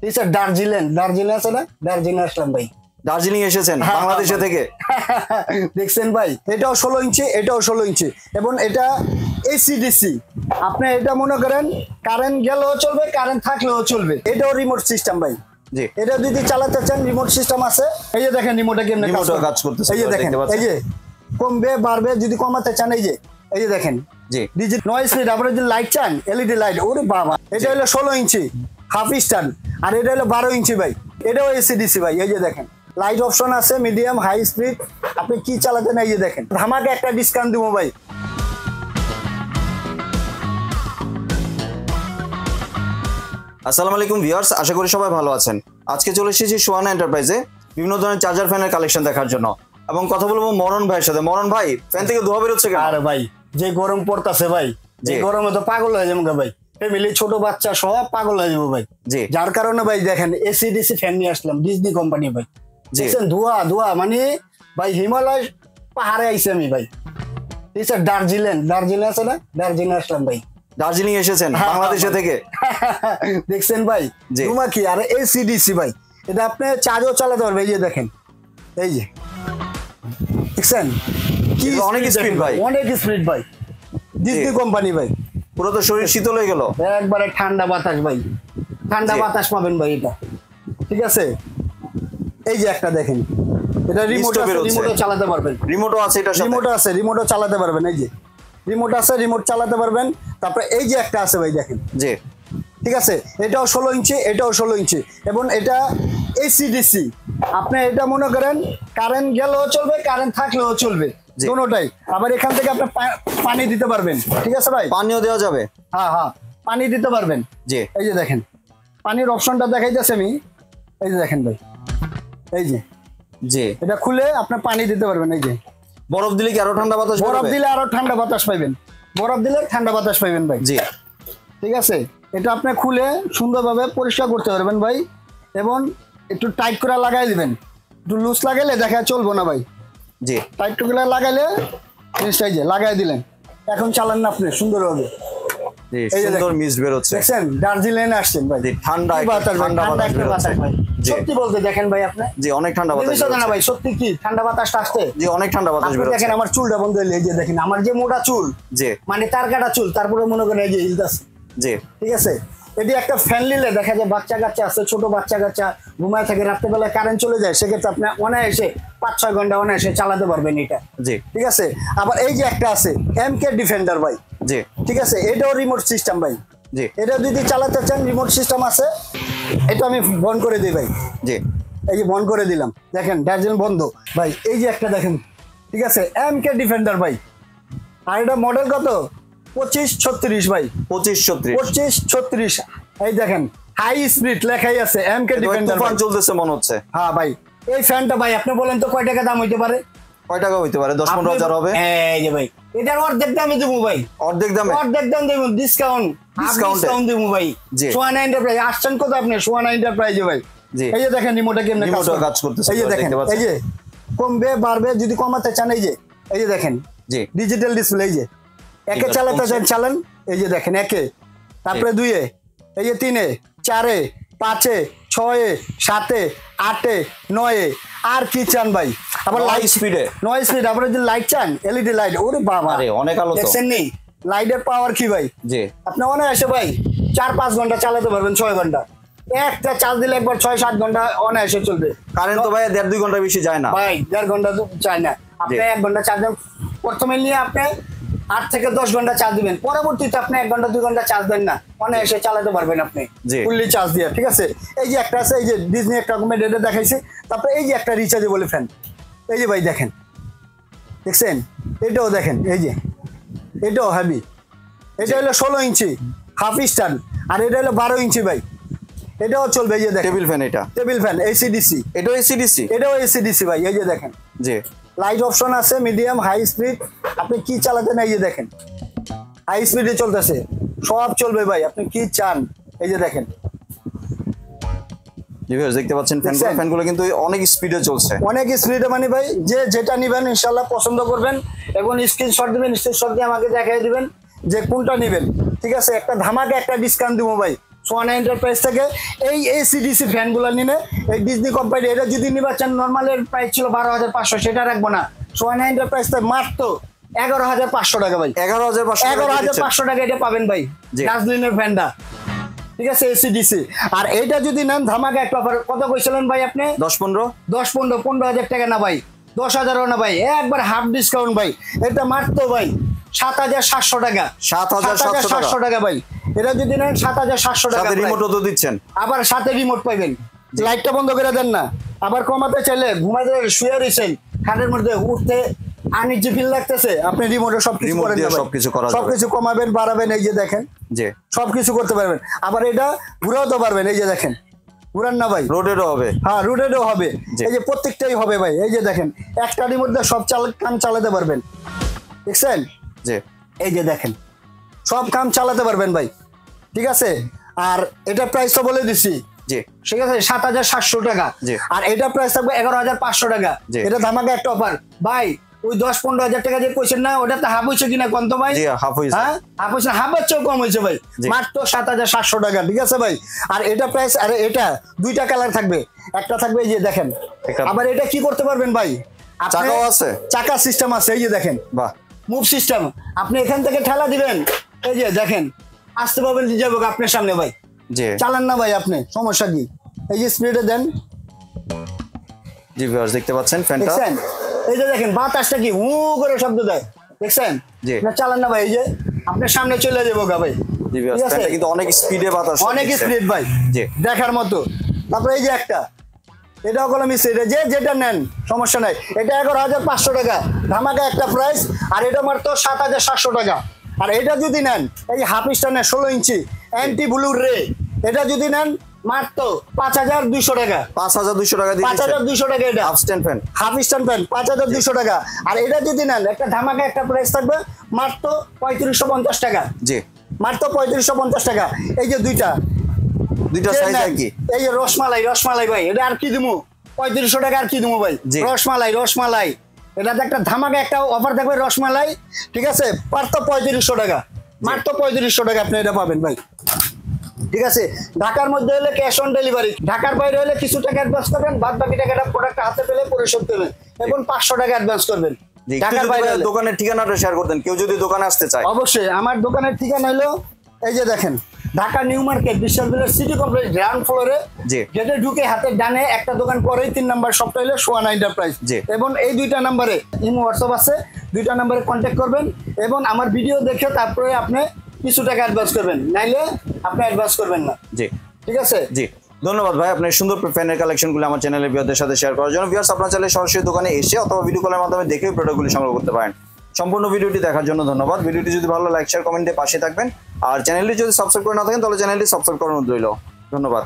Sir Darjeeling Darjeeling আছে না, দার্জিলিং আসলাম ভাই। দার্জিলিং এসেছেন বাংলাদেশে থেকে? দেখছেন ভাই, এটাও 16 ইঞ্চি, এটাও 16 ইঞ্চি, এবং এটা এসিডিসি। আপনি এটা মনে করেন কারেন্ট গেলেও চলবে, কারেন্ট থাকলেও চলবে। এটাও রিমোট সিস্টেম ভাই। জি, এটা যদি চালাতে চান রিমোট সিস্টেম আছে। এই যে দেখেন রিমোটে কেমনে কাজ করতেছে। এই যে দেখেন, এই যে কমবে বাড়বে, যদি কমাতে চান এই যে দেখেন। জি, ডিজিট নয়েজ স্পিড। আপনারা যদি লাইট চান এলইডি লাইট, ওরে বাবা। এটা হলো 16 ইঞ্চি হাফ স্টান, আর এটা হলো 12 ইঞ্চি ভাই। এটাও এসিডিসি ভাই। এই যে দেখেন লাইট অপশন আছে, মিডিয়াম হাই স্পিড। আপনি কি চালাতেন এই যে দেখেন। ধামাকে একটা ডিসকাউন্ট দিব ভাই। আসসালামু আলাইকুম ভিউয়ার্স, আশা করি সবাই ভালো আছেন। আজকে চলে এসেছি সুহানা এন্টারপ্রাইজে বিভিন্ন ধরনের চার্জার ফ্যানের কালেকশন দেখার জন্য, এবং কথা বলবো মরণ ভাইয়ের সাথে। মরণ ভাই, ফ্যান থেকে ধোঁয়া বেরোচ্ছে কেন? আরে ভাই যে গরম পড়তাছে ভাই, যে গরমে তো পাগল হয়ে যাবো ভাই। ফ্যামিলি ছোট বাচ্চা সব পাগল হয়ে যাবো ভাই। জি, যার কারণে ভাই দেখেন এসিডিসি ফ্যান নিয়ে আসলাম, ডিজনি কোম্পানি ভাই। দেখছেন ধোঁয়া ধোঁয়া, মানে ভাই হিমালয় পাহাড়ে আইছি আমি ভাই। স্যার দার্জিলিং দার্জিলিং আছে না, দার্জিলিং আসলাম ভাই। দার্জিলিং এসেছেন বাংলাদেশে থেকে? দেখছেন ভাই ধোঁয়া কি, আর এসিডিসি ভাই। এটা আপনি চার্জও চালাতে পারবেন। এই যে দেখেন, এই যে দেখছেন কি অনেক স্পিড ভাই, অনেক স্পিড ভাই। ডিজনি কোম্পানি ভাই। পুরো তো শরীর শীতল হয়ে গেল। একবারে ঠান্ডা বাতাস ভাই, ঠান্ডা বাতাস পাবেন ভাই এটা। ঠিক আছে, এই যে একটা দেখেন, এটা রিমোটও চালাতে পারবেন। রিমোটও আছে, এটা রিমোটও আছে, রিমোটও চালাতে পারবেন। এই যে রিমোট আছে, রিমোট চালাতে পারবেন। তারপরে এই যে একটা আছে ভাই দেখেন। জি, ঠিক আছে, এটাও 16 ইঞ্চি, এটাও 16 ইঞ্চি, এবং এটা এসিডিসি। আপনি এটা মনে করেন কারেন্ট গেলেও চলবে, কারেন্ট থাকলেও চলবে, দুটোটাই। আবার এখান থেকে আপনি পানি দিতে পারবেন। ঠিক আছে ভাই, পানিও দেওয়া যাবে। হ্যাঁ হ্যাঁ, পানি দিতে পারবেন। জি, এই যে দেখেন পানির অপশনটা দেখাইতেছে আমি। এই যে দেখেন ভাই, এই যে জি, এটা খুলে আপনি পানি দিতে পারবেন। এই যে বরফ দিলে কি আরো ঠান্ডা বাতাস? বরফ দিলে আরো ঠান্ডা বাতাস পাইবেন, বরফ দিলে ঠান্ডা বাতাস পাইবেন ভাই। জি, ঠিক আছে, এটা আপনি খুলে সুন্দরভাবে পরিষ্কার করতে পারবেন ভাই, এবং একটু টাইট করে লাগাই দিবেন। একটু লুজ লাগাইলে দেখা চলবো না ভাই। জি, টাইট করে লাগাইলে জিনিসটা যে লাগাই দিলেন, এখন চালান না আপনি সুন্দরভাবে। সুন্দর মিস্ট বের হচ্ছে। দেখছেন দার্জিলিং আসছেন ভাই, ঠান্ডা ঠান্ডা বাতাস ভাই। সত্যি বলতে দেখেন ভাই আপনি, জি অনেক ঠান্ডা বাতাস না ভাই, সত্যি কি ঠান্ডা বাতাসটা আসছে। জি, অনেক ঠান্ডা বাতাস বের হচ্ছে। দেখেন আমার চুলটা বন্ধ হইলে, এই যে দেখেন আমার যে মোটা চুল, জি মানে তার কাটা চুল, তারপরে মনে করেন এই যে হিলতাছে। জি, ঠিক আছে, এটি একটা ফ্যান নিলে দেখা যায় বাচ্চা কাচ্চা আছে, ছোট বাচ্চা কাচ্চা ঘুমায় থাকে, রাত্রেবেলা কারেন্ট চলে যায়, সেক্ষেত্রে আপনি অনায়াসে 5-6 ঘন্টা অনায়াসে চালাতে পারবেন এটা। জি, ঠিক আছে, আবার এই যে একটা আছে এমকে ডিফেন্ডার ভাই। জি, ঠিক আছে, এটাও রিমোট সিস্টেম ভাই। জি, এটা যদি চালাতে চান রিমোট সিস্টেম আছে। এটা আমি বন্ধ করে দিই ভাই। জি, এই যে বন্ধ করে দিলাম, দেখেন দার্জিলিং বন্ধ ভাই। এই যে একটা দেখেন, ঠিক আছে এমকে ডিফেন্ডার ভাই। আর এটা মডেল কত? 2536 ভাই। 2536। এই দেখেন হাই স্পিড লেখাই আছে এমকে ডিফেন্ডার। তুফান চলতেছে মনে হচ্ছে। হ্যাঁ ভাই, এই ফ্যানটা ভাই আপনি বলেন তো কয় টাকা দাম হইতে পারে? কয় টাকা হইতে পারে? 10-15 হাজার হবে। এই যে ভাই এটার অর্ধেক দামে দেবো ভাই। অর্ধেক দামে? অর্ধেক দাম দেবো, ডিসকাউন্ট দেবো ভাই। সুহানা এন্টারপ্রাইজ আসছেন কোথায় আপনি? সুহানা এন্টারপ্রাইজে ভাই। এই যে দেখেন রিমোটে কেমনে কাজ করতেছে। এই যে দেখেন, এই যে কমবে বাড়বে, যদি কমাতে চান এই যে দেখেন। জি, ডিজিটাল ডিসপ্লে। এই যে একে চালাতে চান চালান, এই যে দেখেন একে, তারপরে 2-এ, এই যে 3-এ, 4-এ, 5-এ, 6-এ, 7-এ, 8-এ, 9-এ। আর কি চান ভাই? আবার লাইট স্পিডে, 9 স্পিড। আবার যদি লাইট চান এলইডি লাইট, ওরে বাবা অনেক আলো। দেখছেন নি লাইটের পাওয়ার কি ভাই? জি, আপনি অনায়াসে ভাই 4-5 ঘন্টা চালাতে পারবেন, 6 ঘন্টা। একটা চার্জ দিলে একবার 6-7 ঘন্টা অনায়াসে চলবে। কারেন্ট তো ভাই 1.5-2 ঘন্টা বেশি যায় না ভাই, 1.5 ঘন্টা তো চায় না। আপনি 1 ঘন্টা চার্জ দেন, প্রথমে নিয়ে আপনি 8 থেকে 10 ঘন্টা চার্জ দিবেন, পরবর্তীতে আপনি 1 ঘন্টা 2 ঘন্টা চার্জ দেন না, অনায়াসে চালাতে পারবেন আপনি ফুললি চার্জ দিয়ে। ঠিক আছে, এই যে একটা আছে, এই যে ডিজনি একটা রকমের এটা দেখাইছে। তারপরে এই যে একটা রিচার্জেবল ফ্যান, এই যে ভাই দেখেন, দেখছেন এটাও দেখেন, এই যে এটাও হেভি। এটা হলো 16 ইঞ্চি হাফ স্টান, আর এটা হলো 12 ইঞ্চি ভাই। এটাও চলবে। এই যে দেখেন টেবিল ফ্যান, এটা টেবিল ফ্যান এসিডিসি। এটাও এসিডিসি? এটাও এসিডিসি ভাই। এই যে দেখেন, জি লাইট অপশন আছে, মিডিয়াম হাই স্পিড। আপনি কি চালাতেন এই যে দেখেন, হাই স্পিডে চলতেছে, সব চলবে ভাই, আপনি কি চান। এই যে দেখেন, দেখতে পাচ্ছেন ফ্যানগুলো কিন্তু অনেক স্পিডে চলছে, অনেক স্পিডে। মানে ভাই যে যেটা নিবেন ইনশাল্লাহ পছন্দ করবেন, এবং স্ক্রিনশট দিবেন, স্ক্রিনশট দিয়ে আমাকে দেখাই দিবেন যে কোনটা নিবেন। ঠিক আছে, একটা ধামাকে একটা ডিসকাউন্ট দিব ভাই সোয়ানা এন্টারপ্রাইজ থেকে এই এসিডিসি ফ্যানগুলো নিলে এই ডিজনি কোম্পানি এটা যদি নিবার চান নর্মালের প্রাইস ছিল 12,500 সেটা রাখবো না সোয়ানা এন্টারপ্রাইজ থেকে মাত্র 11,500 টাকা ভাই 11,500 টাকা এটা পাবেন ভাই নাজলিনের ফ্যানটা ঠিক আছে এসিডিসি আর এটা যদি নেন ধামাকা একটা অফার কত কইছিলেন ভাই আপনি 15,000 টাকা না ভাই 10,000 না ভাই একবার হাফ ডিসকাউন্ট ভাই এটা মাত্র ভাই 7,700 টাকা 7,700 টাকা ভাই এটা যদি নেন 7,700 টাকা সাথে রিমোটও তো দিচ্ছেন আবার সাথে রিমোট পাবেন লাইটটা বন্ধ করে দেন না আবার কমাতে চাইলে ঘুমাতে শুয়ে রইছেন খাটের মধ্যে উঠতে আনিজি ফিল লাগতেছে আপনি রিমোটে সবকিছু করে দেবেন সবকিছু কমাবেন বাড়াবেন এই যে দেখেন জি সবকিছু করতে পারবেন আবার এটা ঘুরাতে পারবেন এই যে দেখেন ঘুরান না ভাই রোটেটও হবে হ্যাঁ রোটেটও হবে এই যে প্রত্যেকটাই হবে ভাই এই যে দেখেন একটার মধ্যে সব কাম চালাতে পারবেন দেখছেন জি এই যে দেখেন সব কাম চালাতে পারবেন ভাই ঠিক আছে আর এটা প্রাইস তো বলে দিছি জি ঠিক আছে 7,700 টাকা আর এটা প্রাইস থাকবে 11,500 টাকা এটা ধামাকা একটা অফার ভাই ওই 10-15,000 টাকা যে কইছেন না ওটা তো হাফ হইছে কিনা কোন তো ভাই হাফ হইছে হ্যাঁ হাফ হইছে হাফের চেয়ে কম হইছে ভাই মাত্র 7,700 টাকা ঠিক আছে ভাই আর এটা প্রাইস আর এটা দুইটা কালার থাকবে একটা থাকবে এই যে দেখেন আবার এটা কি করতে পারবেন ভাই চাকাও আছে চাকা সিস্টেম আছে এই যে দেখেন বাহ মুভ সিস্টেম আপনি এখান থেকে ঠেলা দিবেন এই যে দেখেন আসতে পারবেন যাবো আপনার সামনে ভাই জি চালান না ভাই আপনি সমস্যা কি এই যে স্পিডে দেন জি ভিউয়ার্স দেখতে পাচ্ছেন ফ্যানটা দেখছেন এই যে দেখেন বাতাসটা কি হু করে শব্দ দেয় দেখছেন জি না চালান না ভাই এই যে আপনার সামনে চলে যাবো গা ভাই জি ভিউয়ার্স ফ্যানটা কিন্তু অনেক স্পিডে বাতাস অনেক স্পিড ভাই জি দেখার মতো তারপরে এই যে একটা এটাও কলম এটা যেটা নেন সমস্যা নাই এটা 11,500 টাকা ধামাকা একটা প্রাইস আর এটা মাত্র 7,700 টাকা আর এটা যদি নেন এই হাফ স্টানের 16 ইঞ্চি অ্যান্টি ব্লু রে এটা যদি নেন মাত্র 5,200 টাকা 5,200 টাকা দিয়ে 5,200 টাকা এটা হাফ স্ট্যান্ড ফ্যান 5,200 টাকা আর এটা যদি নেন একটা ধামাকা একটা প্রাইস থাকবে মাত্র 3,550 টাকা জি মাত্র 3,550 টাকা এই যে দুইটা সাইজ কি এই যে রসমালাই ভাই এটা আর কি দিমু 3,500 টাকা আর কি দিমু ভাই রসমালাই এটা একটা ধামাকা একটা অফার থাকবে রসমালাই ঠিক আছে মাত্র 3,500 টাকা মাত্র 3,500 টাকা আপনি এটা পাবেন ভাই ঠিক আছে ঢাকার মধ্যে হলে ক্যাশ অন ডেলিভারি ঢাকার বাইরে হলে কিছু টাকা অ্যাডভান্স করবেন বাদ বাকি টাকাটা প্রোডাক্ট হাতে পেলে পরিশোধ করবেন এবং 500 টাকা অ্যাডভান্স করবেন ঢাকার বাইরে দোকানের ঠিকানাটা শেয়ার করতেন কেউ যদি দোকানে আসতে চায় অবশ্যই আমার দোকানের ঠিকানা হলো এই যে দেখেন ঢাকা নিউ মার্কেট বিশ্ববিদ্যালয় সিটি কমপ্লেক্স গ্রাউন্ড ফ্লোরে গেটে ঢুকে হাতের ডানে একটা দোকান পরেই 3 নাম্বার শপটা হলো সোয়ানা এন্টারপ্রাইজ এবং এই দুইটা নম্বরে ইমো হোয়াটসঅ্যাপ আছে দুইটা নম্বরে কন্ট্যাক্ট করবেন এবং আমার ভিডিও দেখে তারপরে আপনি কিছু টাকা অ্যাডভান্স করবেন নাইলে আপনি অ্যাডভান্স করবেন না জি ঠিক আছে জি ধন্যবাদ ভাই আপনার সুন্দর ফ্যানের কালেকশনগুলো আমার চ্যানেলের ভিউয়ারদের সাথে শেয়ার করার জন্য ভিউয়ার্স আপনারা চাইলে সরাসরি দোকানে এসে অথবা ভিডিও কলের মাধ্যমে দেখে প্রোডাক্টগুলি সংগ্রহ করতে পারেন সম্পূর্ণ ভিডিওটি দেখার জন্য ধন্যবাদ ভিডিওটি যদি ভালো লাইক শেয়ার কমেন্টে পাশে থাকবেন আর চ্যানেলটি যদি সাবস্ক্রাইব করে না থাকেন তাহলে চ্যানেলটি সাবস্ক্রাইব করার অনুরোধ রইল ধন্যবাদ